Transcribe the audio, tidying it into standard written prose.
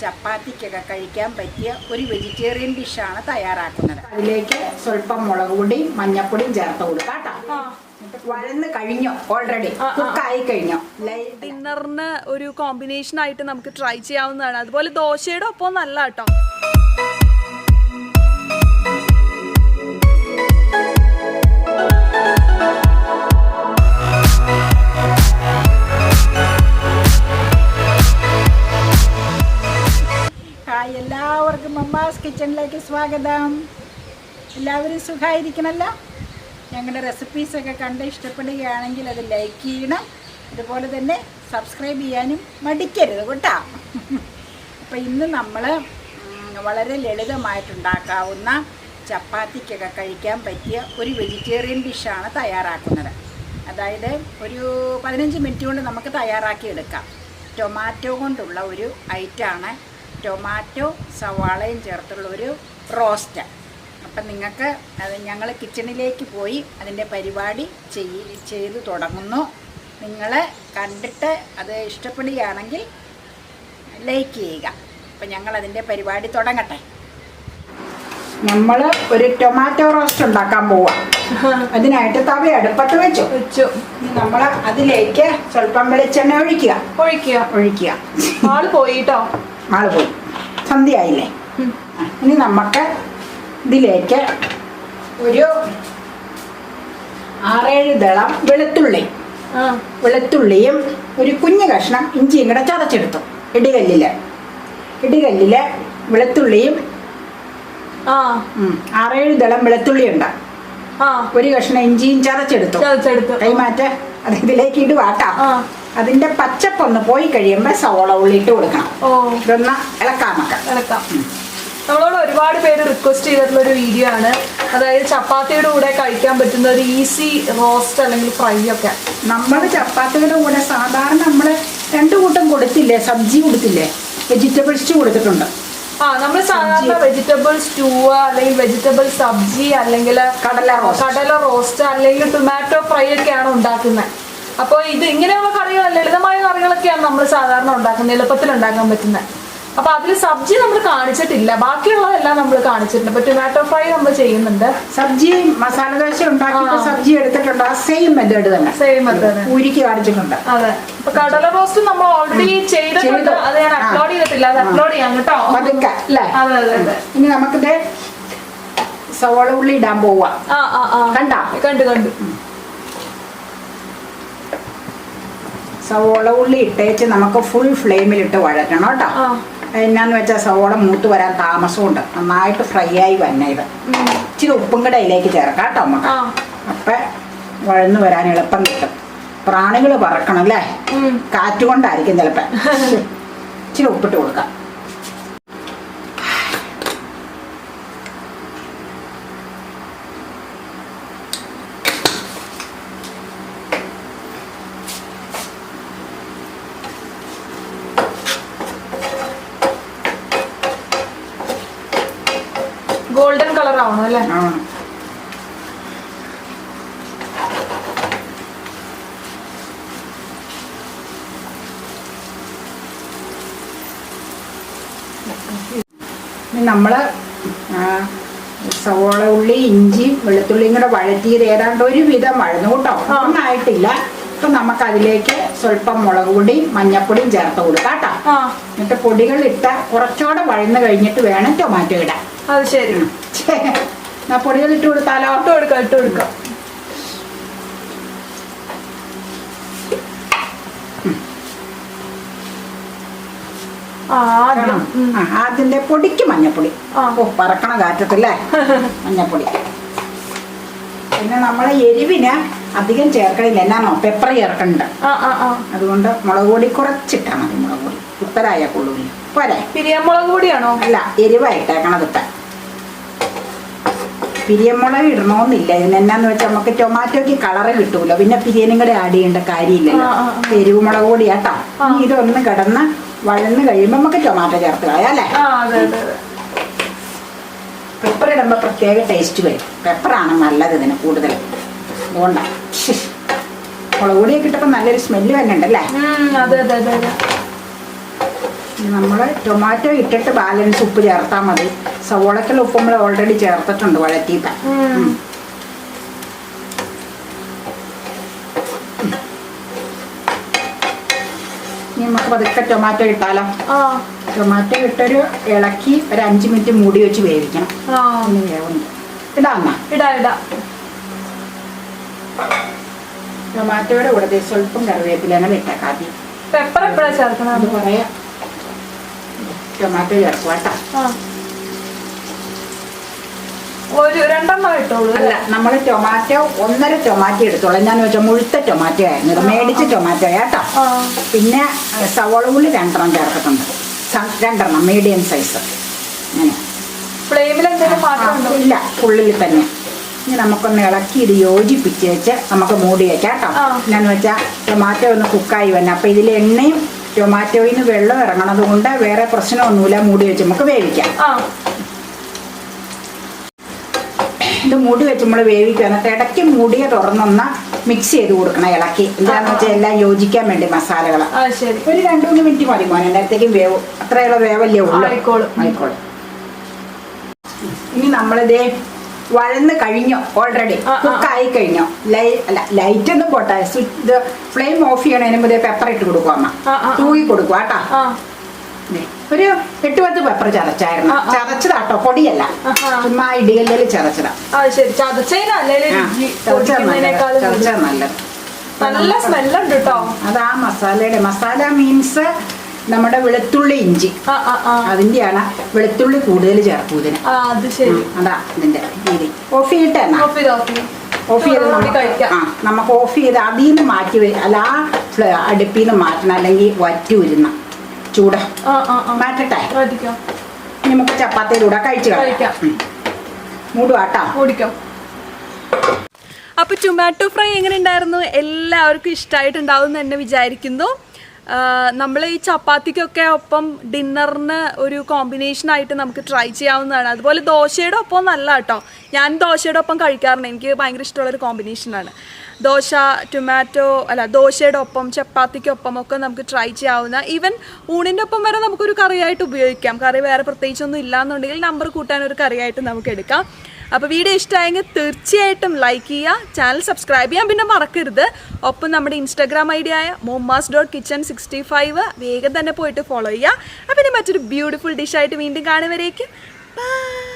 ചപ്പാത്തിക്കൊക്കെ കഴിക്കാൻ പറ്റിയ ഒരു വെജിറ്റേറിയൻ ഡിഷാണ് തയ്യാറാക്കുന്നത്. അതിലേക്ക് സ്വല്പം മുളക് പൊടിയും മഞ്ഞപ്പൊടിയും ചേർത്ത് കൊടുക്കാം കേട്ടോ. വഴന്ന് കഴിഞ്ഞോ? ഓൾറെഡി കുക്കായി കഴിഞ്ഞോ? ഡിന്നറിന് ഒരു കോമ്പിനേഷൻ ആയിട്ട് നമുക്ക് ട്രൈ ചെയ്യാവുന്നതാണ്. അതുപോലെ ദോശയുടെ ഒപ്പം നല്ല കേട്ടോ. എല്ലാവർക്കും മമ്മാസ് കിച്ചണിലേക്ക് സ്വാഗതം. എല്ലാവരും സുഖമായിരിക്കണമല്ലോ. ഞങ്ങളുടെ റെസിപ്പീസൊക്കെ കണ്ട് ഇഷ്ടപ്പെടുകയാണെങ്കിൽ അത് ലൈക്ക് ചെയ്യണം. അതുപോലെ തന്നെ സബ്സ്ക്രൈബ് ചെയ്യാനും മടിക്കരുത് കേട്ടോ. അപ്പോൾ ഇന്ന് നമ്മൾ വളരെ ലളിതമായിട്ടുണ്ടാക്കാവുന്ന ചപ്പാത്തിക്കൊക്കെ കഴിക്കാൻ പറ്റിയ ഒരു വെജിറ്റേറിയൻ ഡിഷാണ് തയ്യാറാക്കുന്നത്. അതായത് ഒരു 15 മിനിറ്റ് കൊണ്ട് നമുക്ക് തയ്യാറാക്കി എടുക്കാം. ടൊമാറ്റോ കൊണ്ടുള്ള ഒരു ഐറ്റമാണ് ടൊമാറ്റോ സവാളയും ചേർത്തുള്ള ഒരു റോസ്റ്റ്. അപ്പം നിങ്ങൾക്ക് അത് ഞങ്ങൾ കിച്ചണിലേക്ക് പോയി അതിൻ്റെ പരിപാടി ചെയ്തു തുടങ്ങുന്നു. നിങ്ങൾ കണ്ടിട്ട് അത് ഇഷ്ടപ്പെടുകയാണെങ്കിൽ ലൈക്ക് ചെയ്യുക. അപ്പം ഞങ്ങളതിൻ്റെ പരിപാടി തുടങ്ങട്ടെ. നമ്മൾ ഒരു ടൊമാറ്റോ റോസ്റ്റ് ഉണ്ടാക്കാൻ പോവാം. അതിനായിട്ട് തവ അടുപ്പത്ത് വെച്ചു. നമ്മൾ അതിലേക്ക് സ്വല്പം വെളിച്ചെണ്ണ ഒഴിക്കുക. ആള് പോയിട്ടോ. ആള് പോയി, സന്ധ്യയായില്ലേ. ഇനി നമുക്ക് ഇതിലേക്ക് ഒരു 6-7 ദളം വെളുത്തുള്ളിയും ഒരു കുഞ്ഞു കഷ്ണം ഇഞ്ചിയും കൂടെ ചതച്ചെടുത്തു. ഇടികല്ലില് വെളുത്തുള്ളിയും 6-7 ദളം വെളുത്തുള്ളി ഉണ്ട്. ഒരു കഷ്ണം ഇഞ്ചിയും ചതച്ചെടുത്തു. കൈമാറ്റ അത് ഇതിലേക്ക് ഇടുവാട്ടാ. അതിന്റെ പച്ചപ്പൊന്ന് പോയി കഴിയുമ്പോ സവോള ഉള്ളി ഇട്ട് കൊടുക്കണം. ഇതൊന്ന് ഇളക്കാം. നമ്മളോട് ഒരുപാട് പേര് റിക്വസ്റ്റ് ചെയ്തിട്ടുള്ള ഒരു വീഡിയോ ആണ്. അതായത് ചപ്പാത്തിയുടെ കൂടെ കഴിക്കാൻ പറ്റുന്ന ഒരു ഈസി റോസ്റ്റ് അല്ലെങ്കിൽ ഫ്രൈ ഒക്കെ. നമ്മൾ ചപ്പാത്തിയുടെ കൂടെ സാധാരണ നമ്മൾ 2 കൂട്ടം കൊടുത്തില്ലേ, സബ്ജി കൊടുത്തില്ലേ, വെജിറ്റബിൾ സ്റ്റൂ കൊടുത്തിട്ടുണ്ട്. നമ്മൾ സാധാരണ വെജിറ്റബിൾ സ്റ്റൂ അല്ലെങ്കിൽ വെജിറ്റബിൾ സബ്ജി അല്ലെങ്കിൽ കടല റോസ്റ്റ് അല്ലെങ്കിൽ ടൊമാറ്റോ ഫ്രൈ ഒക്കെയാണ് ഉണ്ടാക്കുന്നത്. അപ്പോൾ ഇത് ഇങ്ങനെയുള്ള കറികൾ, ലളിതമായ കറികളൊക്കെയാണ് നമ്മൾ സാധാരണ ഉണ്ടാക്കുന്നത്, എളുപ്പത്തിൽ ഉണ്ടാക്കാൻ പറ്റുന്നത്. അപ്പൊ അതിൽ സബ്ജി നമ്മൾ കാണിച്ചിട്ടില്ല, ബാക്കിയുള്ളതെല്ലാം നമ്മൾ കാണിച്ചിട്ടുണ്ട്. ഇപ്പൊ ടൊമാറ്റോ ഫ്രൈ നമ്മൾ ചെയ്യുന്നുണ്ട്. സബ്ജി മസാല ദോശ ഉണ്ടാക്കിയിട്ട് സബ്ജി എടുത്തിട്ടുണ്ട്. ആ സെയിം മെത്തേഡ് തന്നെ, ഊരിക്ക് കാണിച്ചിട്ടുണ്ട്. അതെ. ഇപ്പൊ കടല റോസ്റ്റ് നമ്മൾ ഓൾറെഡി ചെയ്തിട്ടുണ്ട്. അത് ഞാൻ അപ്ലോഡ് ചെയ്തിട്ടില്ല, അത് അപ്ലോഡ് ചെയ്യാം കേട്ടോ. അതെ. ഇനി നമുക്കിത് സവോള ഉള്ളി ഇടാൻ പോവാ. കണ്ടു. സവോള ഉള്ളി ഇട്ടേച്ച് നമുക്ക് ഫുൾ ഫ്ലെയിമിലിട്ട് വഴറ്റണം കേട്ടോ. എന്നാന്ന് വെച്ചാൽ സവോള മൂത്ത് വരാൻ താമസമുണ്ട്. നന്നായിട്ട് ഫ്രൈ ആയി വന്നെ. ഇത് ഇച്ചിരി ഉപ്പും കൂടെ അതിലേക്ക് ചേർക്കാം കേട്ടോ നമുക്ക്. അപ്പം വഴന്ന് വരാൻ എളുപ്പം കിട്ടും. പ്രാണികൾ പറക്കണം അല്ലേ, കാറ്റുകൊണ്ടായിരിക്കും ചിലപ്പോൾ. ഇച്ചിരി ഉപ്പിട്ട് കൊടുക്കാം. ഗോൾഡൻ കളർ ആവണം അല്ലേ? നമ്മള് സവോള ഉള്ളി ഇഞ്ചി വെളുത്തുള്ളിയും കൂടെ വഴറ്റിയത് ഏതാണ്ട് ഒരു വിധം വഴന്നു കേട്ടോ. ഒന്നായിട്ടില്ല. ഇപ്പൊ നമുക്ക് അതിലേക്ക് സ്വല്പം മുളക് പൊടിയും മഞ്ഞപ്പൊടിയും ചേർത്ത് കൊടുക്കാം കേട്ടോ. എന്നിട്ട് പൊടികൾ ഇട്ട കുറച്ചുകൂടെ വഴന്ന് കഴിഞ്ഞിട്ട് വേണം ടൊമാറ്റോ ഇടാൻ. അത് ശരി. പൊടികൾ ഇട്ട് കൊടുത്താലോ? ഇട്ട് കൊടുക്കാം. ആദ്യത്തെ പൊടിക്ക് മഞ്ഞപ്പൊടി. പറക്കണ കാറ്റത്തല്ലേ മഞ്ഞപ്പൊടി. പിന്നെ നമ്മളെ എരിവിന് അധികം ചേർക്കണില്ല. എന്നാണോ പെപ്പർ ചേർക്കണുണ്ട്. അതുകൊണ്ട് മുളക് പൊടി കുറച്ചിട്ടാ മതി. മുളക് പൊടി ഉത്തരായ കൊള്ളൂല്ല. പോരെ? പിരിയമുളക് പൊടിയാണോ? അല്ല, എരിവായിട്ടേക്കണത്. ഇപ്പം പിരിയമുളക് ഇടണമെന്നില്ല. ഇതിനെന്നാന്ന് വെച്ചാൽ നമുക്ക് ടൊമാറ്റോക്ക് കളറ് കിട്ടൂല. പിന്നെ പിരിയനും കൂടെ ആഡ് ചെയ്യേണ്ട കാര്യമില്ലല്ലോ. എരിവ് മുളക് പൊടി കേട്ടോ. ഇതൊന്ന് കിടന്ന് വഴന്ന് കഴിയുമ്പോൾ നമുക്ക് ടൊമാറ്റോ ചേർത്ത് കളയാം അല്ലേ? പെപ്പർ ഇടുമ്പോൾ പ്രത്യേക ടേസ്റ്റ് വരും. പെപ്പറാണ് നല്ലത് ഇതിന് കൂടുതൽ. അതുകൊണ്ടാണ് മുളക് പൊടിയൊക്കെ ഇട്ടപ്പോൾ നല്ലൊരു സ്മെല്ല് തന്നെ ഉണ്ടല്ലേ. നമ്മൾ ടൊമാറ്റോ ഇട്ടിട്ട് ബാലൻസ് ഉപ്പ് ചേർത്താൽ മതി. സവോളയ്ക്കുള്ള ഉപ്പ് നമ്മൾ ഓൾറെഡി ചേർത്തിട്ടുണ്ട് വഴറ്റിയിട്ട്. ഇനി നമുക്ക് പതുക്കെ ടൊമാറ്റോ ഇട്ടാലോ? ടൊമാറ്റോ ഇട്ടൊരു ഇളക്കി ഒരു 5 മിനിറ്റ് മൂടി വെച്ച് വേവിക്കണം. ഇടാ ടൊമാറ്റോയുടെ കൂടെ സ്വല്പം കറിവേപ്പില അങ്ങനെ ഇട്ടേക്കാതി. പെപ്പർ എപ്പോഴാ ചേർക്കണം? അത് പറയാം. ടൊമാറ്റോ ചേർക്കുക കേട്ടോ. ഒരു 2 എണ്ണം ഇട്ടോളൂ. അല്ല, നമ്മൾ ടൊമാറ്റോ 1.5 ടൊമാറ്റോ എടുത്തോളൂ. എന്താന്ന് വെച്ചാൽ മുഴുത്ത ടൊമാറ്റോ ആയിരുന്നു, മേടിച്ച ടൊമാറ്റോ കേട്ടോ. പിന്നെ സവോള ഉള്ളി 2 എണ്ണം ചേർത്തിട്ടുണ്ട്. 2 എണ്ണം മീഡിയം സൈസ്. അങ്ങനെ ഫ്ലെയിമിൽ എന്തെങ്കിലും മാറ്റം ഇല്ല, ഉള്ളിൽ തന്നെ. ഇനി നമുക്കൊന്ന് ഇളക്കി ഇത് യോജിപ്പിച്ച് വെച്ച് നമുക്ക് മൂടി വെക്കാം കേട്ടോ. എന്നാന്ന് വെച്ചാൽ ടൊമാറ്റോ ഒന്ന് കുക്കായി വന്നെ. അപ്പം ഇതിൽ എണ്ണയും ടൊമാറ്റോയിൽ നിന്ന് വെള്ളം ഇറങ്ങണത് കൊണ്ട് വേറെ പ്രശ്നമൊന്നുമില്ല. മൂടി വെച്ച് നമുക്ക് വേവിക്കാം. ഇത് മൂടി വെച്ച് നമ്മൾ വേവിക്കുക. എന്നിട്ട് ഇടയ്ക്ക് മൂടിയ തുറന്നൊന്ന് മിക്സ് ചെയ്ത് കൊടുക്കണം, ഇളക്കി. എന്താണെന്ന് വെച്ചാൽ എല്ലാം യോജിക്കാൻ വേണ്ടി മസാലകൾ. ഒരു 2-3 മിനിറ്റ് മതി മോനെ, നേരത്തേക്കും വേവും. അത്രയുള്ള വേവല്ലേ ഉള്ളൂ. ആയിക്കോളും. ഇനി നമ്മളിതേ വഴന്ന് കഴിഞ്ഞോ, ഓൾറെഡി കുക്കായി കഴിഞ്ഞോ. ലൈറ്റ് ഒന്നും പോട്ടെ, ഇത് ഫ്ലെയിം ഓഫ് ചെയ്യണതിന് മുതൽ പെപ്പർ ഇട്ട് കൊടുക്കുക. അമ്മ തൂകി കൊടുക്കുക കേട്ടോ. ഒരു 8-10 പെപ്പർ ചതച്ചായിരുന്നു. ചതച്ചതാട്ടോ, പൊടിയല്ല, ചുമ്മാ ഇടികല്ലിൽ ചതച്ചതാ. ചതച്ചാൽ നല്ലത്. നല്ല സ്മെല്ലുണ്ട് കേട്ടോ. അത് ആ മസാലയുടെ മസാല മീൻസ് നമ്മുടെ വെളുത്തുള്ളി ഇഞ്ചി, അതിന്റെയാണ്. വെളുത്തുള്ളി കൂടുതൽ ചേർക്കും ഇതിന്. അതാ ഇതിന്റെ രീതി. ഓഫ് ചെയ്തിട്ട് ഓഫ് ചെയ്ത് നമുക്ക് ഓഫ് ചെയ്ത് അതിൽ നിന്ന് മാറ്റി അല്ല, ആ അടുപ്പിൽ നിന്ന് മാറ്റണം, അല്ലെങ്കിൽ വറ്റി വരുന്ന ചൂട് മാറ്റട്ടെ. നമുക്ക് ചപ്പാത്തിയിലൂടെ കഴിച്ചു കഴിക്കാം. മൂടുവാട്ടോ. അപ്പൊ ടൊമാറ്റോ ഫ്രൈ എങ്ങനെ ഉണ്ടായിരുന്നു? എല്ലാവർക്കും ഇഷ്ടമായിട്ടുണ്ടാവും എന്ന് തന്നെ വിചാരിക്കുന്നു. നമ്മൾ ഈ ചപ്പാത്തിക്കൊക്കെ ഒപ്പം ഡിന്നറിന് ഒരു കോമ്പിനേഷനായിട്ട് നമുക്ക് ട്രൈ ചെയ്യാവുന്നതാണ്. അതുപോലെ ദോശയുടെ ഒപ്പം നല്ല കേട്ടോ. ഞാൻ ദോശയുടെ ഒപ്പം കഴിക്കാറുണ്ട്. എനിക്ക് ഭയങ്കര ഇഷ്ടമുള്ളൊരു കോമ്പിനേഷനാണ് ദോശ. ദോശയുടെ ഒപ്പം ചപ്പാത്തിക്കൊപ്പം ഒക്കെ നമുക്ക് ട്രൈ ചെയ്യാവുന്ന, ഈവൻ ഊണിൻ്റെ ഒപ്പം വരെ നമുക്കൊരു കറിയായിട്ട് ഉപയോഗിക്കാം. കറി വേറെ പ്രത്യേകിച്ചൊന്നും ഇല്ലയെന്നുണ്ടെങ്കിൽ നമ്പർ കൂട്ടാൻ ഒരു കറിയായിട്ട് നമുക്ക് എടുക്കാം. അപ്പോൾ വീഡിയോ ഇഷ്ടമായെങ്കിൽ തീർച്ചയായിട്ടും ലൈക്ക് ചെയ്യുക, ചാനൽ സബ്സ്ക്രൈബ് ചെയ്യാൻ പിന്നെ മറക്കരുത്. ഒപ്പം നമ്മുടെ ഇൻസ്റ്റാഗ്രാം ഐ ഡി ആയ mommas.kitchen65 വേഗം തന്നെ പോയിട്ട് ഫോളോ ചെയ്യുക. അപ്പം ഇനി മറ്റൊരു ബ്യൂട്ടിഫുൾ ഡിഷായിട്ട് വീണ്ടും കാണുവരേക്കും ബൈ.